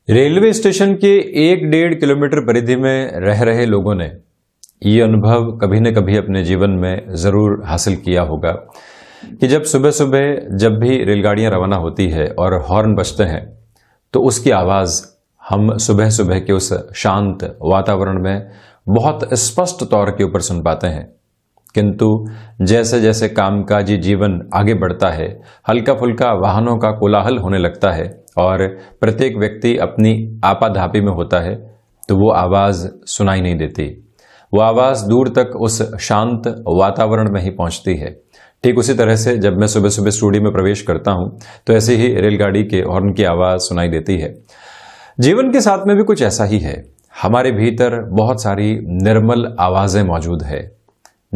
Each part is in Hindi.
रेलवे स्टेशन के 1-1.5 किलोमीटर परिधि में रह रहे लोगों ने ये अनुभव कभी न कभी अपने जीवन में ज़रूर हासिल किया होगा कि जब सुबह सुबह जब भी रेलगाड़ियां रवाना होती है और हॉर्न बजते हैं तो उसकी आवाज़ हम सुबह सुबह के उस शांत वातावरण में बहुत स्पष्ट तौर के ऊपर सुन पाते हैं। किंतु जैसे जैसे कामकाजी जीवन आगे बढ़ता है, हल्का फुल्का वाहनों का कोलाहल होने लगता है और प्रत्येक व्यक्ति अपनी आपाधापी में होता है, तो वो आवाज़ सुनाई नहीं देती। वो आवाज़ दूर तक उस शांत वातावरण में ही पहुंचती है। ठीक उसी तरह से जब मैं सुबह सुबह स्टूडियो में प्रवेश करता हूं तो ऐसे ही रेलगाड़ी के हॉर्न की आवाज़ सुनाई देती है। जीवन के साथ में भी कुछ ऐसा ही है। हमारे भीतर बहुत सारी निर्मल आवाज़ें मौजूद है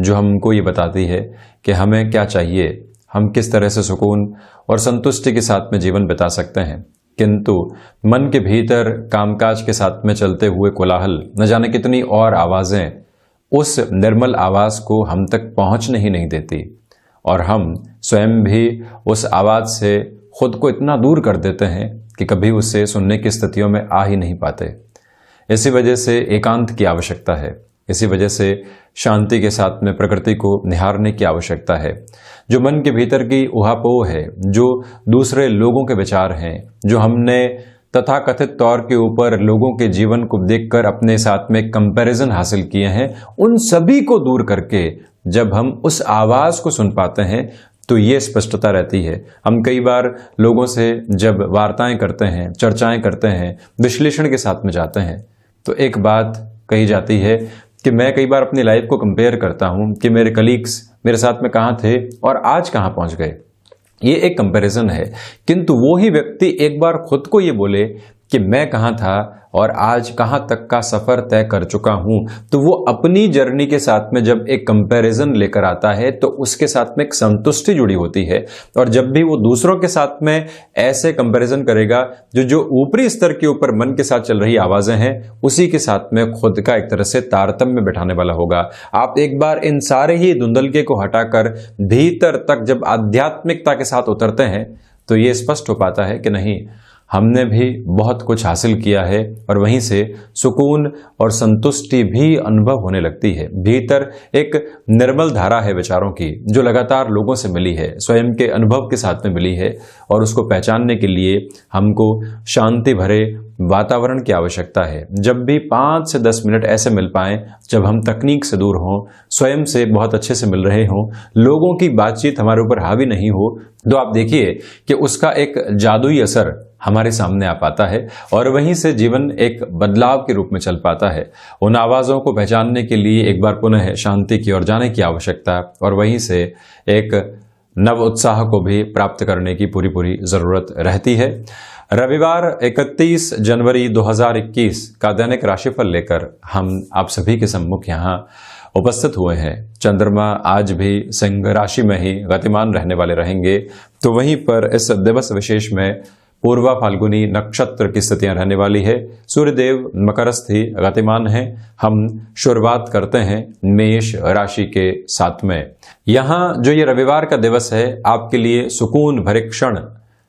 जो हमको ये बताती है कि हमें क्या चाहिए, हम किस तरह से सुकून और संतुष्टि के साथ में जीवन बिता सकते हैं। किंतु मन के भीतर कामकाज के साथ में चलते हुए कोलाहल, न जाने कितनी और आवाज़ें उस निर्मल आवाज़ को हम तक पहुंचने ही नहीं देती और हम स्वयं भी उस आवाज़ से खुद को इतना दूर कर देते हैं कि कभी उसे सुनने की स्थितियों में आ ही नहीं पाते। इसी वजह से एकांत की आवश्यकता है। इसी वजह से शांति के साथ में प्रकृति को निहारने की आवश्यकता है। जो मन के भीतर की उहापोह है, जो दूसरे लोगों के विचार हैं, जो हमने तथाकथित तौर के ऊपर लोगों के जीवन को देखकर अपने साथ में कंपैरिजन हासिल किए हैं, उन सभी को दूर करके जब हम उस आवाज़ को सुन पाते हैं तो ये स्पष्टता रहती है। हम कई बार लोगों से जब वार्ताएं करते हैं, चर्चाएं करते हैं, विश्लेषण के साथ में जाते हैं तो एक बात कही जाती है कि मैं कई बार अपनी लाइफ को कंपेयर करता हूं कि मेरे कलीग्स मेरे साथ में कहाँ थे और आज कहाँ पहुंच गए। ये एक कंपैरिजन है। किंतु वो ही व्यक्ति एक बार खुद को ये बोले कि मैं कहाँ था और आज कहाँ तक का सफ़र तय कर चुका हूँ, तो वो अपनी जर्नी के साथ में जब एक कंपैरिजन लेकर आता है तो उसके साथ में एक संतुष्टि जुड़ी होती है। और जब भी वो दूसरों के साथ में ऐसे कंपैरिजन करेगा, जो ऊपरी स्तर के ऊपर मन के साथ चल रही आवाज़ें हैं, उसी के साथ में खुद का एक तरह से तारतम्य बैठाने वाला होगा। आप एक बार इन सारे ही धुंधलके को हटाकर भीतर तक जब आध्यात्मिकता के साथ उतरते हैं तो ये स्पष्ट हो पाता है कि नहीं, हमने भी बहुत कुछ हासिल किया है और वहीं से सुकून और संतुष्टि भी अनुभव होने लगती है। भीतर एक निर्मल धारा है विचारों की जो लगातार लोगों से मिली है, स्वयं के अनुभव के साथ में मिली है और उसको पहचानने के लिए हमको शांति भरे वातावरण की आवश्यकता है। जब भी 5 से 10 मिनट ऐसे मिल पाएं जब हम तकनीक से दूर हों, स्वयं से बहुत अच्छे से मिल रहे हों, लोगों की बातचीत हमारे ऊपर हावी नहीं हो, तो आप देखिए कि उसका एक जादुई असर हमारे सामने आ पाता है और वहीं से जीवन एक बदलाव के रूप में चल पाता है। उन आवाज़ों को पहचानने के लिए एक बार पुनः शांति की ओर जाने की आवश्यकता और वहीं से एक नव उत्साह को भी प्राप्त करने की पूरी ज़रूरत रहती है। रविवार 31 जनवरी 2021 का दैनिक राशिफल लेकर हम आप सभी के सम्मुख यहाँ उपस्थित हुए हैं। चंद्रमा आज भी सिंह राशि में ही गतिमान रहने वाले रहेंगे, तो वहीं पर इस दिवस विशेष में पूर्वा फाल्गुनी नक्षत्र की स्थितियां रहने वाली है। सूर्यदेव मकरस्थ ही गतिमान हैं। हम शुरुआत करते हैं मेष राशि के साथ में। यहाँ जो ये रविवार का दिवस है आपके लिए सुकून भरे क्षण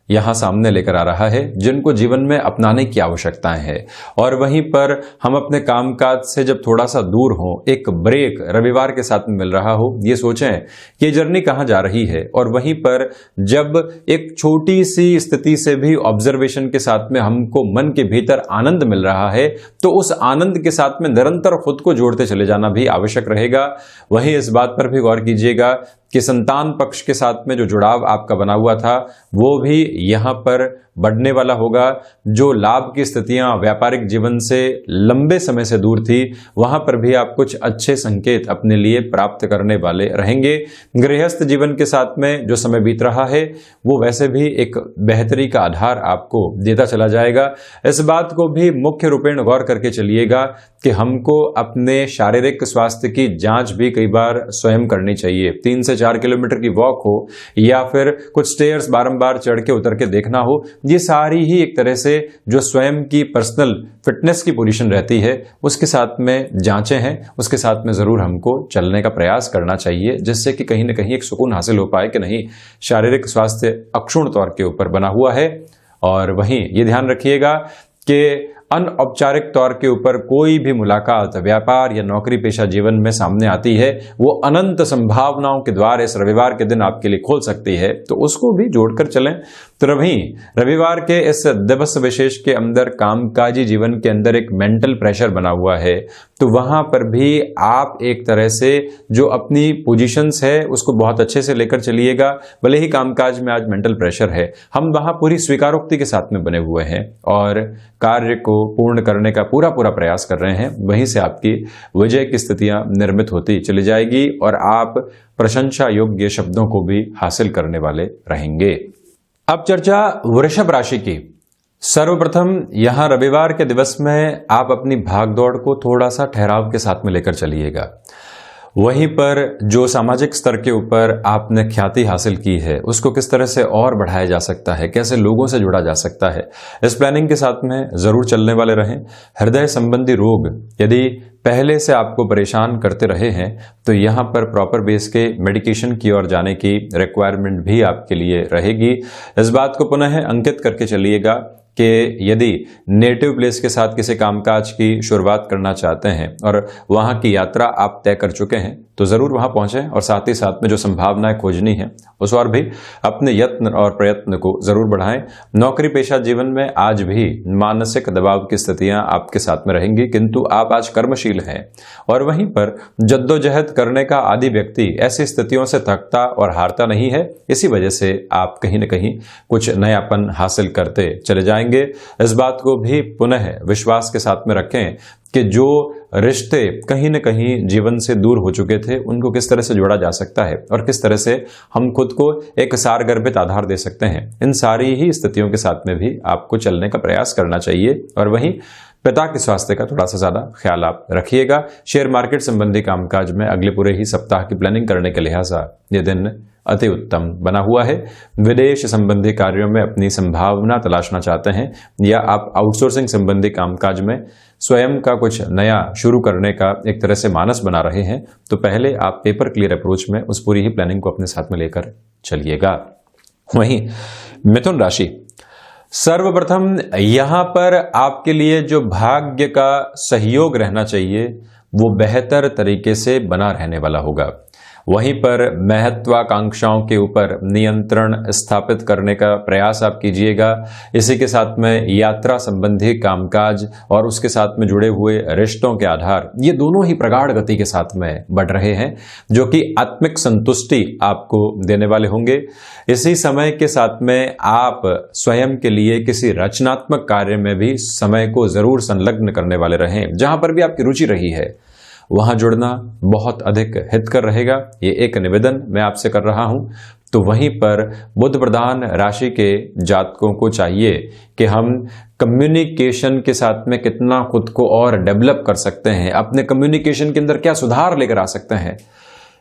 यहाँ सामने लेकर आ रहा है जिनको जीवन में अपनाने की आवश्यकताएं हैं। और वहीं पर हम अपने कामकाज से जब थोड़ा सा दूर हों, एक ब्रेक रविवार के साथ में मिल रहा हो, ये सोचें कि जर्नी कहाँ जा रही है और वहीं पर जब एक छोटी सी स्थिति से भी ऑब्जर्वेशन के साथ में हमको मन के भीतर आनंद मिल रहा है तो उस आनंद के साथ में निरंतर खुद को जोड़ते चले जाना भी आवश्यक रहेगा। वहीं इस बात पर भी गौर कीजिएगा कि संतान पक्ष के साथ में जो जुड़ाव आपका बना हुआ था वो भी यहाँ पर बढ़ने वाला होगा। जो लाभ की स्थितियां व्यापारिक जीवन से लंबे समय से दूर थी, वहां पर भी आप कुछ अच्छे संकेत अपने लिए प्राप्त करने वाले रहेंगे। गृहस्थ जीवन के साथ में जो समय बीत रहा है वो वैसे भी एक बेहतरी का आधार आपको देता चला जाएगा। इस बात को भी मुख्य रूपेण गौर करके चलिएगा कि हमको अपने शारीरिक स्वास्थ्य की जांच भी कई बार स्वयं करनी चाहिए। 3 से 4 किलोमीटर की वॉक हो या फिर कुछ स्टेयर्स बारंबार चढ़ के उतर के देखना हो, ये सारी ही एक तरह से जो स्वयं की पर्सनल फिटनेस की पोजीशन रहती है उसके साथ में जांचें हैं, उसके साथ में जरूर हमको चलने का प्रयास करना चाहिए जिससे कि कहीं ना कहीं एक सुकून हासिल हो पाए कि नहीं, शारीरिक स्वास्थ्य अक्षुण्ण तौर के ऊपर बना हुआ है। और वहीं ये ध्यान रखिएगा कि अनौपचारिक तौर के ऊपर कोई भी मुलाकात व्यापार या नौकरी पेशा जीवन में सामने आती है, वो अनंत संभावनाओं के द्वार इस रविवार के दिन आपके लिए खोल सकती है, तो उसको भी जोड़कर चलें। तो रविवार के इस दिवस विशेष के अंदर कामकाजी जीवन के अंदर एक मेंटल प्रेशर बना हुआ है, तो वहां पर भी आप एक तरह से जो अपनी पोजीशंस है उसको बहुत अच्छे से लेकर चलिएगा। भले ही कामकाज में आज मेंटल प्रेशर है, हम वहां पूरी स्वीकारोक्ति के साथ में बने हुए हैं और कार्य को पूर्ण करने का पूरा प्रयास कर रहे हैं। वहीं से आपकी विजय की स्थितियां निर्मित होती चली जाएगी और आप प्रशंसा योग्य शब्दों को भी हासिल करने वाले रहेंगे। अब चर्चा वृषभ राशि की। सर्वप्रथम यहां रविवार के दिवस में आप अपनी भागदौड़ को थोड़ा सा ठहराव के साथ में लेकर चलिएगा। वहीं पर जो सामाजिक स्तर के ऊपर आपने ख्याति हासिल की है उसको किस तरह से और बढ़ाया जा सकता है, कैसे लोगों से जुड़ा जा सकता है, इस प्लानिंग के साथ में जरूर चलने वाले रहें। हृदय संबंधी रोग यदि पहले से आपको परेशान करते रहे हैं तो यहाँ पर प्रॉपर बेस के मेडिकेशन की ओर जाने की रिक्वायरमेंट भी आपके लिए रहेगी। इस बात को पुनः अंकित करके चलिएगा कि यदि नेटिव प्लेस के साथ किसी कामकाज की शुरुआत करना चाहते हैं और वहां की यात्रा आप तय कर चुके हैं तो जरूर वहां पहुंचें और साथ ही साथ में जो संभावनाएं खोजनी है उस और भी अपने यत्न और प्रयत्न को जरूर बढ़ाएं। नौकरी पेशा जीवन में आज भी मानसिक दबाव की स्थितियां आपके साथ में रहेंगी, किंतु आप आज कर्मशील हैं और वहीं पर जद्दोजहद करने का आदि व्यक्ति ऐसी स्थितियों से थकता और हारता नहीं है। इसी वजह से आप कहीं न कहीं कुछ नयापन हासिल करते चले जाएंगे। इस बात को भी पुनः विश्वास के साथ में रखें कि जो रिश्ते कहीं न कहीं जीवन से दूर हो चुके थे उनको किस तरह से जोड़ा जा सकता है और किस तरह से हम खुद को एक सारगर्भित आधार दे सकते हैं। इन सारी ही स्थितियों के साथ में भी आपको चलने का प्रयास करना चाहिए और वहीं पिता के स्वास्थ्य का थोड़ा सा ज्यादा ख्याल आप रखिएगा। शेयर मार्केट संबंधी कामकाज में अगले पूरे ही सप्ताह की प्लानिंग करने के लिहाजा ये दिन अति उत्तम बना हुआ है। विदेश संबंधी कार्यों में अपनी संभावना तलाशना चाहते हैं या आप आउटसोर्सिंग संबंधी कामकाज में स्वयं का कुछ नया शुरू करने का एक तरह से मानस बना रहे हैं तो पहले आप पेपर क्लियर अप्रोच में उस पूरी ही प्लानिंग को अपने साथ में लेकर चलिएगा। वहीं मिथुन राशि, सर्वप्रथम यहां पर आपके लिए जो भाग्य का सहयोग रहना चाहिए वो बेहतर तरीके से बना रहने वाला होगा। वहीं पर महत्वाकांक्षाओं के ऊपर नियंत्रण स्थापित करने का प्रयास आप कीजिएगा। इसी के साथ में यात्रा संबंधी कामकाज और उसके साथ में जुड़े हुए रिश्तों के आधार ये दोनों ही प्रगाढ़ गति के साथ में बढ़ रहे हैं जो कि आत्मिक संतुष्टि आपको देने वाले होंगे। इसी समय के साथ में आप स्वयं के लिए किसी रचनात्मक कार्य में भी समय को जरूर संलग्न करने वाले रहें। जहां पर भी आपकी रुचि रही है वहां जुड़ना बहुत अधिक हितकर रहेगा, ये एक निवेदन मैं आपसे कर रहा हूं। तो वहीं पर बुध प्रधान राशि के जातकों को चाहिए कि हम कम्युनिकेशन के साथ में कितना खुद को और डेवलप कर सकते हैं, अपने कम्युनिकेशन के अंदर क्या सुधार लेकर आ सकते हैं,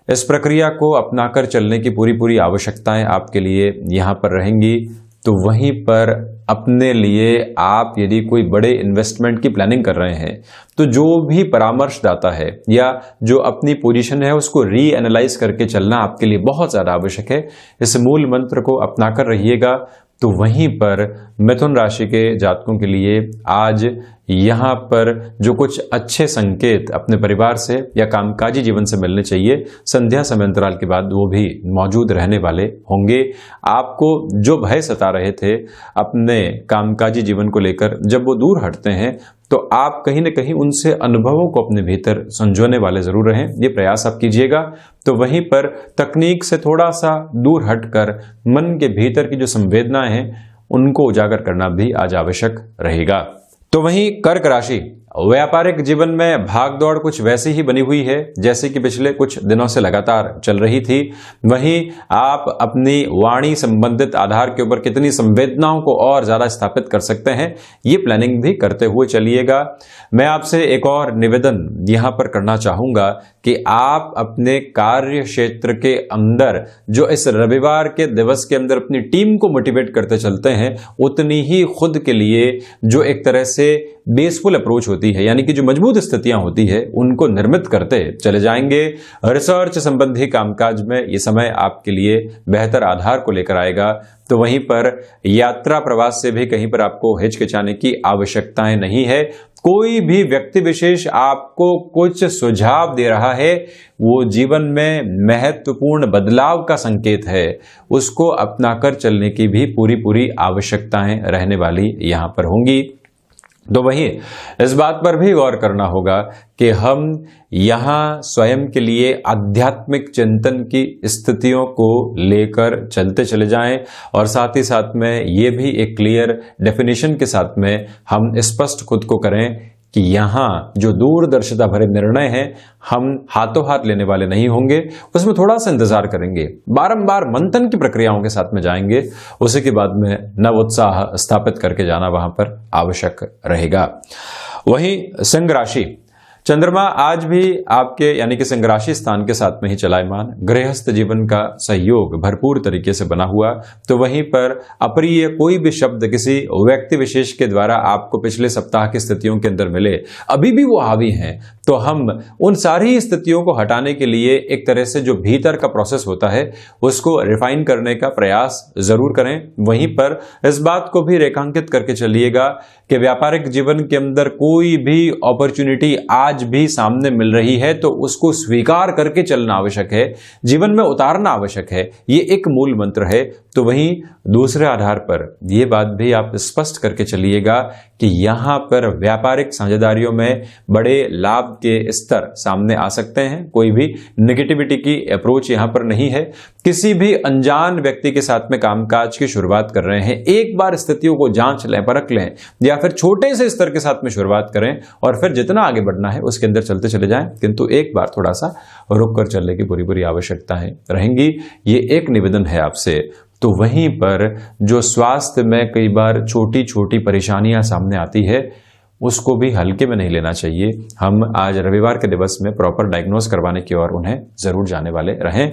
इस प्रक्रिया को अपनाकर चलने की पूरी आवश्यकताएं आपके लिए यहां पर रहेंगी। तो वहीं पर अपने लिए आप यदि कोई बड़े इन्वेस्टमेंट की प्लानिंग कर रहे हैं तो जो भी परामर्शदाता है या जो अपनी पोजीशन है उसको रीएनालाइज करके चलना आपके लिए बहुत ज़्यादा आवश्यक है। इस मूल मंत्र को अपनाकर रहिएगा। तो वहीं पर मिथुन राशि के जातकों के लिए आज यहाँ पर जो कुछ अच्छे संकेत अपने परिवार से या कामकाजी जीवन से मिलने चाहिए संध्या समय अंतराल के बाद वो भी मौजूद रहने वाले होंगे। आपको जो भय सता रहे थे अपने कामकाजी जीवन को लेकर जब वो दूर हटते हैं तो आप कहीं न कहीं उनसे अनुभवों को अपने भीतर संजोने वाले जरूर रहें, ये प्रयास आप कीजिएगा। तो वहीं पर तकनीक से थोड़ा सा दूर हटकर मन के भीतर की जो संवेदनाएं हैं उनको उजागर करना भी आज आवश्यक रहेगा। तो वहीं कर्क राशि, व्यापारिक जीवन में भागदौड़ कुछ वैसी ही बनी हुई है जैसे कि पिछले कुछ दिनों से लगातार चल रही थी। वहीं आप अपनी वाणी संबंधित आधार के ऊपर कितनी संवेदनाओं को और ज्यादा स्थापित कर सकते हैं ये प्लानिंग भी करते हुए चलिएगा। मैं आपसे एक और निवेदन यहां पर करना चाहूंगा कि आप अपने कार्य क्षेत्र के अंदर जो इस रविवार के दिवस के अंदर अपनी टीम को मोटिवेट करते चलते हैं उतनी ही खुद के लिए जो एक तरह से बेसफुल अप्रोच होती है, यानी कि जो मजबूत स्थितियां होती है उनको निर्मित करते चले जाएंगे। रिसर्च संबंधी कामकाज में ये समय आपके लिए बेहतर आधार को लेकर आएगा। तो वहीं पर यात्रा प्रवास से भी कहीं पर आपको हिचकिचाने की आवश्यकताएं नहीं है। कोई भी व्यक्ति विशेष आपको कुछ सुझाव दे रहा है, वो जीवन में महत्वपूर्ण बदलाव का संकेत है, उसको अपनाकर चलने की भी पूरी पूरी आवश्यकताएं रहने वाली यहां पर होंगी। तो वहीं इस बात पर भी गौर करना होगा कि हम यहाँ स्वयं के लिए आध्यात्मिक चिंतन की स्थितियों को लेकर चलते चले जाएं और साथ ही साथ में ये भी एक क्लियर डेफिनेशन के साथ में हम स्पष्ट खुद को करें कि यहाँ जो दूरदर्शिता भरे निर्णय हैं हम हाथों हाथ लेने वाले नहीं होंगे, उसमें थोड़ा सा इंतजार करेंगे, बारंबार मंथन की प्रक्रियाओं के साथ में जाएंगे, उसी के बाद में नव उत्साह स्थापित करके जाना वहां पर आवश्यक रहेगा। वहीं सिंह राशि, चंद्रमा आज भी आपके यानी कि सिंह राशि स्थान के साथ में ही चलायमान, गृहस्थ जीवन का सहयोग भरपूर तरीके से बना हुआ। तो वहीं पर अप्रिय कोई भी शब्द किसी व्यक्ति विशेष के द्वारा आपको पिछले सप्ताह की स्थितियों के अंदर मिले, अभी भी वो हावी हैं, तो हम उन सारी स्थितियों को हटाने के लिए एक तरह से जो भीतर का प्रोसेस होता है उसको रिफाइन करने का प्रयास जरूर करें। वहीं पर इस बात को भी रेखांकित करके चलिएगा कि व्यापारिक जीवन के अंदर कोई भी अपॉर्चुनिटी आज भी सामने मिल रही है तो उसको स्वीकार करके चलना आवश्यक है, जीवन में उतारना आवश्यक है, ये एक मूल मंत्र है। तो वहीं दूसरे आधार पर यह बात भी आप स्पष्ट करके चलिएगा कि यहां पर व्यापारिक साझेदारियों में बड़े लाभ के स्तर सामने आ सकते हैं। कोई भी नेगेटिविटी की अप्रोच यहां पर नहीं है। किसी भी अनजान व्यक्ति के साथ में कामकाज की शुरुआत कर रहे हैं, एक बार स्थितियों को जांच लें, परख लें, या फिर छोटे से स्तर के साथ में शुरुआत करें और फिर जितना आगे बढ़ना है उसके अंदर चलते चले जाएं, किंतु एक बार थोड़ा सा रुक कर चलने की पूरी पूरी आवश्यकताएं रहेंगी। ये एक निवेदन है आपसे। तो वहीं पर जो स्वास्थ्य में कई बार छोटी छोटी परेशानियां सामने आती है उसको भी हल्के में नहीं लेना चाहिए। हम आज रविवार के दिवस में प्रॉपर डायग्नोस करवाने की ओर उन्हें जरूर जाने वाले रहें।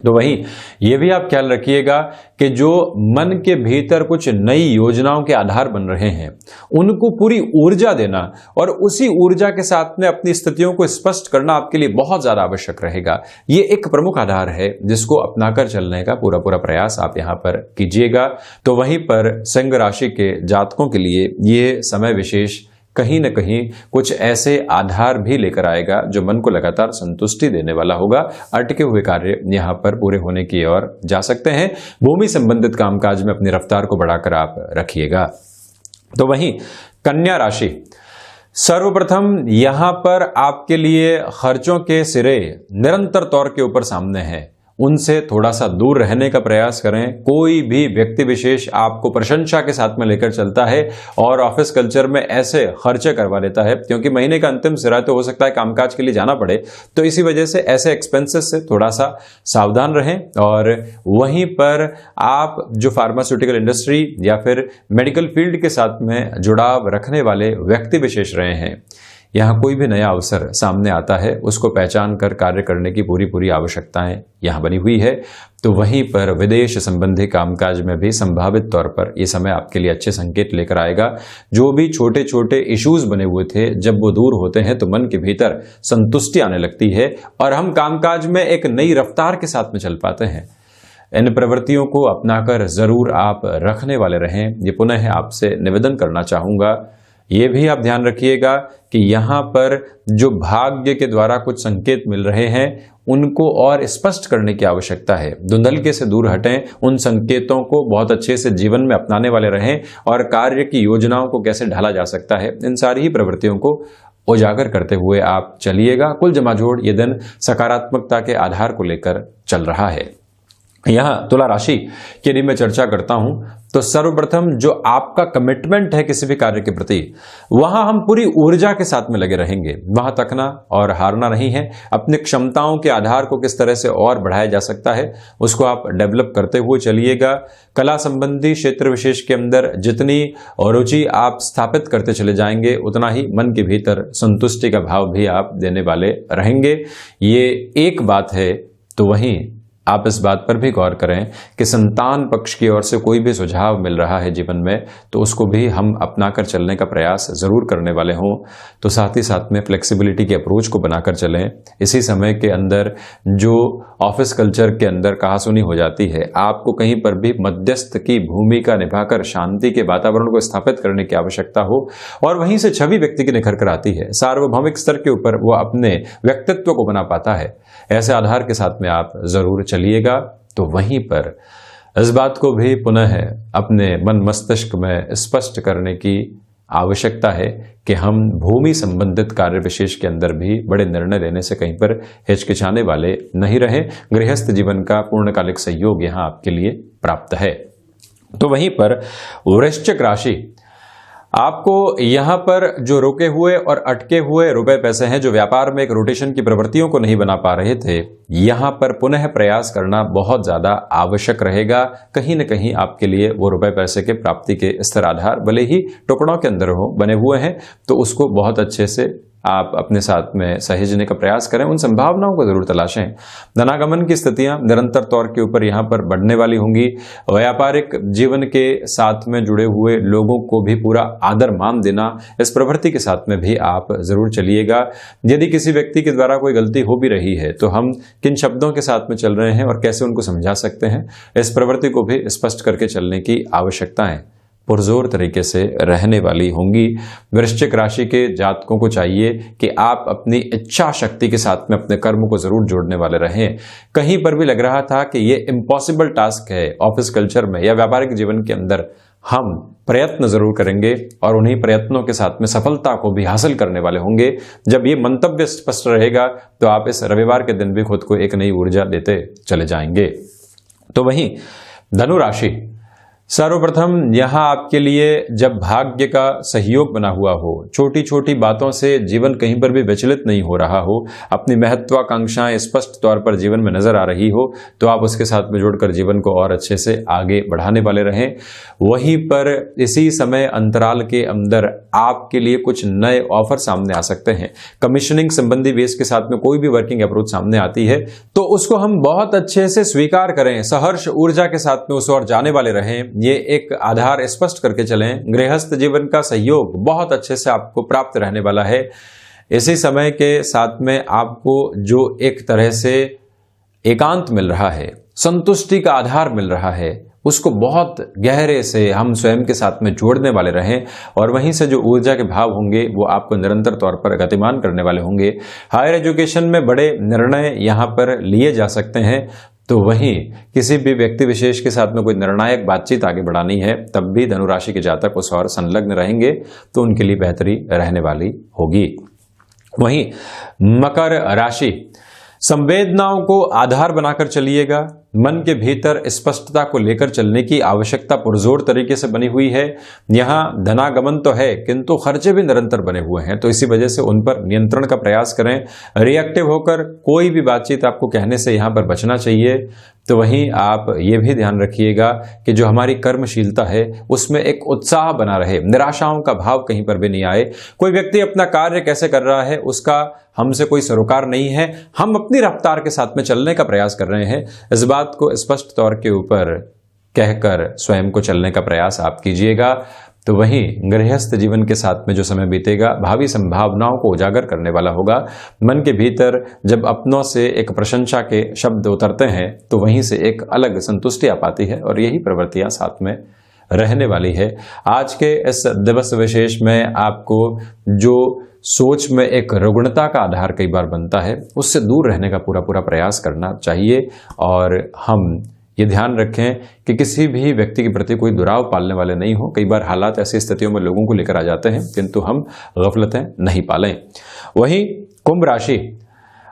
तो वहीं ये भी आप ख्याल रखिएगा कि जो मन के भीतर कुछ नई योजनाओं के आधार बन रहे हैं उनको पूरी ऊर्जा देना और उसी ऊर्जा के साथ में अपनी स्थितियों को स्पष्ट करना आपके लिए बहुत ज्यादा आवश्यक रहेगा। ये एक प्रमुख आधार है जिसको अपनाकर चलने का पूरा पूरा प्रयास आप यहां पर कीजिएगा। तो वहीं पर सिंह राशि के जातकों के लिए ये समय विशेष कहीं न कहीं कुछ ऐसे आधार भी लेकर आएगा जो मन को लगातार संतुष्टि देने वाला होगा। अटके हुए कार्य यहां पर पूरे होने की ओर जा सकते हैं। भूमि संबंधित कामकाज में अपनी रफ्तार को बढ़ाकर आप रखिएगा। तो वहीं कन्या राशि, सर्वप्रथम यहां पर आपके लिए खर्चों के सिरे निरंतर तौर के ऊपर सामने हैं, उनसे थोड़ा सा दूर रहने का प्रयास करें। कोई भी व्यक्ति विशेष आपको प्रशंसा के साथ में लेकर चलता है और ऑफिस कल्चर में ऐसे खर्चे करवा लेता है, क्योंकि महीने का अंतिम सिरा तो हो सकता है कामकाज के लिए जाना पड़े, तो इसी वजह से ऐसे एक्सपेंसेस से थोड़ा सा सावधान रहें। और वहीं पर आप जो फार्मास्यूटिकल इंडस्ट्री या फिर मेडिकल फील्ड के साथ में जुड़ाव रखने वाले व्यक्ति विशेष रहे हैं, यहाँ कोई भी नया अवसर सामने आता है उसको पहचान कर कार्य करने की पूरी पूरी आवश्यकताएं यहाँ बनी हुई है। तो वहीं पर विदेश संबंधी कामकाज में भी संभावित तौर पर यह समय आपके लिए अच्छे संकेत लेकर आएगा। जो भी छोटे छोटे इश्यूज बने हुए थे, जब वो दूर होते हैं तो मन के भीतर संतुष्टि आने लगती है और हम कामकाज में एक नई रफ्तार के साथ में चल पाते हैं। इन प्रवृत्तियों को अपनाकर जरूर आप रखने वाले रहें, ये पुनः आपसे निवेदन करना चाहूंगा। ये भी आप ध्यान रखिएगा कि यहाँ पर जो भाग्य के द्वारा कुछ संकेत मिल रहे हैं उनको और स्पष्ट करने की आवश्यकता है। धुंधलके से दूर हटें, उन संकेतों को बहुत अच्छे से जीवन में अपनाने वाले रहें और कार्य की योजनाओं को कैसे ढाला जा सकता है, इन सारी ही प्रवृत्तियों को उजागर करते हुए आप चलिएगा। कुल जमाजोड़ ये दिन सकारात्मकता के आधार को लेकर चल रहा है। यहाँ तुला राशि की यदि मैं चर्चा करता हूं तो सर्वप्रथम जो आपका कमिटमेंट है किसी भी कार्य के प्रति, वहां हम पूरी ऊर्जा के साथ में लगे रहेंगे। वहां तकना और हारना नहीं है। अपनी क्षमताओं के आधार को किस तरह से और बढ़ाया जा सकता है उसको आप डेवलप करते हुए चलिएगा। कला संबंधी क्षेत्र विशेष के अंदर जितनी रुचि आप स्थापित करते चले जाएंगे उतना ही मन के भीतर संतुष्टि का भाव भी आप देने वाले रहेंगे। ये एक बात है। तो वहीं आप इस बात पर भी गौर करें कि संतान पक्ष की ओर से कोई भी सुझाव मिल रहा है जीवन में तो उसको भी हम अपनाकर चलने का प्रयास जरूर करने वाले हों। तो साथ ही साथ में फ्लेक्सिबिलिटी के अप्रोच को बनाकर चलें। इसी समय के अंदर जो ऑफिस कल्चर के अंदर कहासुनी हो जाती है, आपको कहीं पर भी मध्यस्थ की भूमिका निभाकर शांति के वातावरण को स्थापित करने की आवश्यकता हो और वहीं से छवि व्यक्ति की निखर कर आती है, सार्वभौमिक स्तर के ऊपर वो अपने व्यक्तित्व को बना पाता है। ऐसे आधार के साथ में आप जरूर चलिएगा। तो वहीं पर इस बात को भी पुनः अपने मन मस्तिष्क में स्पष्ट करने की आवश्यकता है कि हम भूमि संबंधित कार्य विशेष के अंदर भी बड़े निर्णय लेने से कहीं पर हिचकिचाने वाले नहीं रहे। गृहस्थ जीवन का पूर्णकालिक सहयोग यहां आपके लिए प्राप्त है। तो वहीं पर वृश्चिक राशि, आपको यहां पर जो रुके हुए और अटके हुए रुपए पैसे हैं, जो व्यापार में एक रोटेशन की प्रवृत्तियों को नहीं बना पा रहे थे, यहां पर पुनः प्रयास करना बहुत ज्यादा आवश्यक रहेगा। कहीं न कहीं आपके लिए वो रुपए पैसे के प्राप्ति के स्तर आधार भले ही टुकड़ों के अंदर हो बने हुए हैं, तो उसको बहुत अच्छे से आप अपने साथ में सहेजने का प्रयास करें, उन संभावनाओं को जरूर तलाशें। धनागमन की स्थितियां निरंतर तौर के ऊपर यहां पर बढ़ने वाली होंगी। व्यापारिक जीवन के साथ में जुड़े हुए लोगों को भी पूरा आदर मान देना, इस प्रवृत्ति के साथ में भी आप जरूर चलिएगा। यदि किसी व्यक्ति के द्वारा कोई गलती हो भी रही है तो हम किन शब्दों के साथ में चल रहे हैं और कैसे उनको समझा सकते हैं, इस प्रवृत्ति को भी स्पष्ट करके चलने की आवश्यकता है, पुरजोर तरीके से रहने वाली होंगी। वृश्चिक राशि के जातकों को चाहिए कि आप अपनी इच्छा शक्ति के साथ में अपने कर्म को जरूर जोड़ने वाले रहें। कहीं पर भी लग रहा था कि ये इम्पॉसिबल टास्क है ऑफिस कल्चर में या व्यापारिक जीवन के अंदर, हम प्रयत्न जरूर करेंगे और उन्हीं प्रयत्नों के साथ में सफलता को भी हासिल करने वाले होंगे। जब ये मंतव्य स्पष्ट रहेगा तो आप इस रविवार के दिन भी खुद को एक नई ऊर्जा देते चले जाएंगे। तो वहीं धनु राशि, सर्वप्रथम यहां आपके लिए जब भाग्य का सहयोग बना हुआ हो, छोटी छोटी बातों से जीवन कहीं पर भी विचलित नहीं हो रहा हो, अपनी महत्वाकांक्षाएं स्पष्ट तौर पर जीवन में नजर आ रही हो, तो आप उसके साथ में जुड़कर जीवन को और अच्छे से आगे बढ़ाने वाले रहें। वहीं पर इसी समय अंतराल के अंदर आपके लिए कुछ नए ऑफर सामने आ सकते हैं। कमीशनिंग संबंधी बेस के साथ में कोई भी वर्किंग अप्रोच सामने आती है तो उसको हम बहुत अच्छे से स्वीकार करें, सहर्ष ऊर्जा के साथ में उस ओर जाने वाले रहें। ये एक आधार स्पष्ट करके चलें। गृहस्थ जीवन का सहयोग बहुत अच्छे से आपको प्राप्त रहने वाला है। इसी समय के साथ में आपको जो एक तरह से एकांत मिल रहा है, संतुष्टि का आधार मिल रहा है, उसको बहुत गहरे से हम स्वयं के साथ में जोड़ने वाले रहें और वहीं से जो ऊर्जा के भाव होंगे वो आपको निरंतर तौर पर गतिमान करने वाले होंगे। हायर एजुकेशन में बड़े निर्णय यहाँ पर लिए जा सकते हैं। तो वहीं किसी भी व्यक्ति विशेष के साथ में कोई निर्णायक बातचीत आगे बढ़ानी है तब भी धनुराशि के जातक उस और संलग्न रहेंगे तो उनके लिए बेहतरी रहने वाली होगी। वहीं मकर राशि, संवेदनाओं को आधार बनाकर चलिएगा। मन के भीतर स्पष्टता को लेकर चलने की आवश्यकता पुरजोर तरीके से बनी हुई है। यहाँ धनागमन तो है किंतु खर्चे भी निरंतर बने हुए हैं, तो इसी वजह से उन पर नियंत्रण का प्रयास करें। रिएक्टिव होकर कोई भी बातचीत आपको कहने से यहाँ पर बचना चाहिए। तो वहीं आप ये भी ध्यान रखिएगा कि जो हमारी कर्मशीलता है उसमें एक उत्साह बना रहे, निराशाओं का भाव कहीं पर भी नहीं आए। कोई व्यक्ति अपना कार्य कैसे कर रहा है उसका हमसे कोई सरोकार नहीं है, हम अपनी रफ्तार के साथ में चलने का प्रयास कर रहे हैं। इस बात को स्पष्ट तौर के ऊपर कहकर स्वयं को चलने का प्रयास आप कीजिएगा। तो वहीं गृहस्थ जीवन के साथ में जो समय बीतेगा भावी संभावनाओं को उजागर करने वाला होगा। मन के भीतर जब अपनों से एक प्रशंसा के शब्द उतरते हैं तो वहीं से एक अलग संतुष्टि आ पाती है और यही प्रवृत्तियां साथ में रहने वाली है। आज के इस दिवस विशेष में आपको जो सोच में एक रुग्णता का आधार कई बार बनता है उससे दूर रहने का पूरा प्रयास करना चाहिए और हम ये ध्यान रखें कि किसी भी व्यक्ति के प्रति कोई दुराव पालने वाले नहीं हो। कई बार हालात ऐसी स्थितियों में लोगों को लेकर आ जाते हैं किंतु हम गफलतें नहीं पालें। वहीं कुंभ राशि,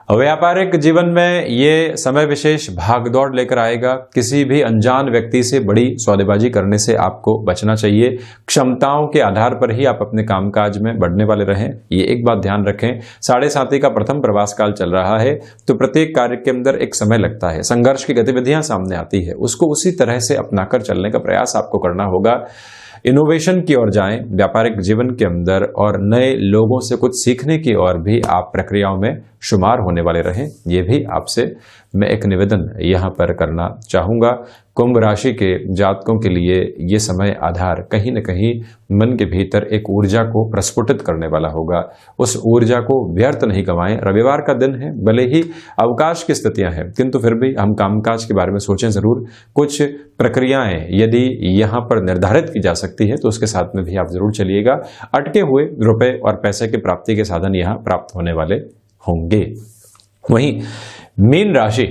व्यापारिक जीवन में ये समय विशेष भागदौड़ लेकर आएगा। किसी भी अनजान व्यक्ति से बड़ी सौदेबाजी करने से आपको बचना चाहिए। क्षमताओं के आधार पर ही आप अपने कामकाज में बढ़ने वाले रहें, ये एक बात ध्यान रखें। 7.5 का प्रथम प्रवास काल चल रहा है तो प्रत्येक कार्य के अंदर एक समय लगता है, संघर्ष की गतिविधियां सामने आती है, उसको उसी तरह से अपनाकर चलने का प्रयास आपको करना होगा। इनोवेशन की ओर जाएं, व्यापारिक जीवन के अंदर, और नए लोगों से कुछ सीखने की ओर भी आप प्रक्रियाओं में शुमार होने वाले रहें। ये भी आपसे मैं एक निवेदन यहाँ पर करना चाहूँगा। कुंभ राशि के जातकों के लिए ये समय आधार कहीं न कहीं मन के भीतर एक ऊर्जा को प्रस्फुटित करने वाला होगा। उस ऊर्जा को व्यर्थ नहीं गंवाएं। रविवार का दिन है, भले ही अवकाश की स्थितियां हैं, किंतु फिर भी हम कामकाज के बारे में सोचें जरूर। कुछ प्रक्रियाएं यदि यहाँ पर निर्धारित की जा सकती है तो उसके साथ में भी आप जरूर चलिएगा। अटके हुए रुपए और पैसे की प्राप्ति के साधन यहाँ प्राप्त होने वाले होंगे। वहीं मीन राशि,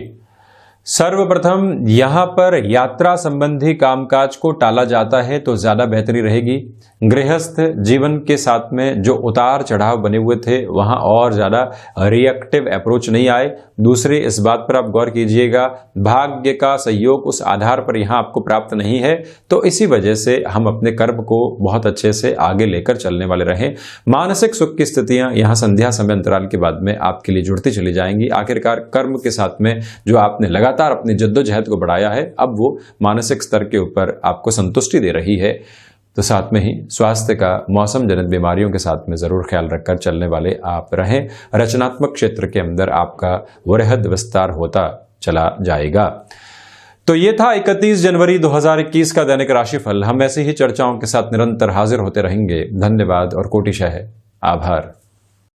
सर्वप्रथम यहां पर यात्रा संबंधी कामकाज को टाला जाता है तो ज्यादा बेहतरी रहेगी। गृहस्थ जीवन के साथ में जो उतार चढ़ाव बने हुए थे वहां और ज्यादा रिएक्टिव अप्रोच नहीं आए। दूसरी इस बात पर आप गौर कीजिएगा, भाग्य का सहयोग उस आधार पर यहां आपको प्राप्त नहीं है, तो इसी वजह से हम अपने कर्म को बहुत अच्छे से आगे लेकर चलने वाले रहें। मानसिक सुख की स्थितियां यहां संध्या समय अंतराल के बाद में आपके लिए जुड़ती चली जाएंगी। आखिरकार कर्म के साथ में जो आपने लगातार अपनी जद्दोजहद को बढ़ाया है, अब वो मानसिक स्तर के ऊपर आपको संतुष्टि दे रही है। तो साथ में ही स्वास्थ्य का मौसम जनित बीमारियों के साथ में जरूर ख्याल रखकर चलने वाले आप रहें। रचनात्मक क्षेत्र के अंदर आपका वृहद विस्तार होता चला जाएगा। तो ये था 31 जनवरी 2021 का दैनिक राशिफल। हम ऐसी ही चर्चाओं के साथ निरंतर हाजिर होते रहेंगे। धन्यवाद और कोटिशः आभार।